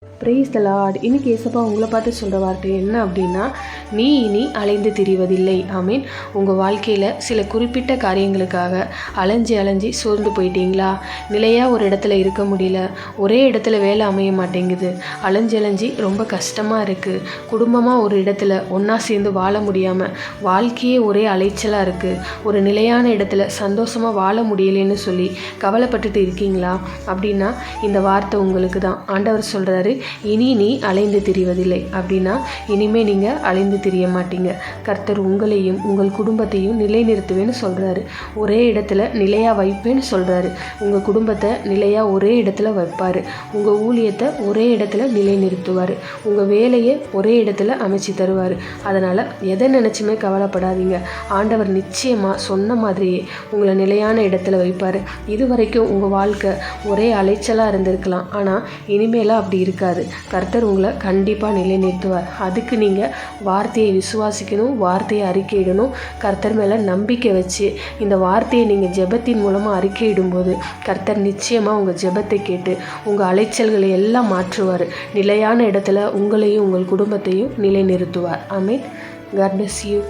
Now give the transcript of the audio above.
Praise the Lord. இன்னைக்கு ஏசப்பா உங்களை பார்த்து சொல்கிற வார்த்தை என்ன அப்படின்னா, நீ இனி அலைந்து திரிவதில்லை. ஆமீன். உங்கள் வாழ்க்கையில் சில குறிப்பிட்ட காரியங்களுக்காக அலைஞ்சி சோர்ந்து போயிட்டீங்களா? நிலையாக ஒரு இடத்துல இருக்க முடியல, ஒரே இடத்துல வேலை அமைய மாட்டேங்குது, அலைஞ்சு ரொம்ப கஷ்டமாக இருக்குது, குடும்பமாக ஒரு இடத்துல ஒன்றா சேர்ந்து வாழ முடியாமல் வாழ்க்கையே ஒரே அலைச்சலாக இருக்குது, ஒரு நிலையான இடத்துல சந்தோஷமாக வாழ முடியலைன்னு சொல்லி கவலைப்பட்டுட்டு இருக்கீங்களா? அப்படின்னா இந்த வார்த்தை உங்களுக்கு தான். ஆண்டவர் சொல்கிறாரு, இனி நீ அலைந்து திரிவதில்லை. அப்படின்னா இனிமேல் நீங்கள் அலைந்து திரிய மாட்டீங்க. கர்த்தர் உங்களையும் உங்கள் குடும்பத்தையும் நிலைநிறுத்துவேன்னு சொல்கிறாரு. ஒரே இடத்துல நிலையாக வைப்பேன்னு சொல்கிறாரு. உங்கள் குடும்பத்தை நிலையாக ஒரே இடத்துல வைப்பார். உங்கள் ஊழியத்தை ஒரே இடத்துல நிலைநிறுத்துவார். உங்கள் வேலையை ஒரே இடத்துல அமைச்சு தருவார். அதனால் எதை நினச்சுமே கவலைப்படாதீங்க. ஆண்டவர் நிச்சயமாக சொன்ன மாதிரியே உங்களை நிலையான இடத்துல வைப்பார். இது வரைக்கும் உங்கள் வாழ்க்கை ஒரே அலைச்சலாக இருந்திருக்கலாம், ஆனால் இனிமேலாம் அப்படி இருக்காது. கர்த்தர் உங்களை கண்டிப்பாக நிலைநிறுத்துவார். அதுக்கு நீங்கள் வார்த்தையை விசுவாசிக்கணும், வார்த்தையை அறிக்கையிடணும். கர்த்தர் மேலே நம்பிக்கை வச்சு இந்த வார்த்தையை நீங்கள் ஜெபத்தின் மூலமாக அறிக்கையிடும்போது கர்த்தர் நிச்சயமாக உங்கள் ஜெபத்தை கேட்டு உங்கள் அலைச்சல்களை எல்லாம் மாற்றுவார். நிலையான இடத்துல உங்களையும் உங்கள் குடும்பத்தையும் நிலைநிறுத்துவார். ஆமென். God bless you.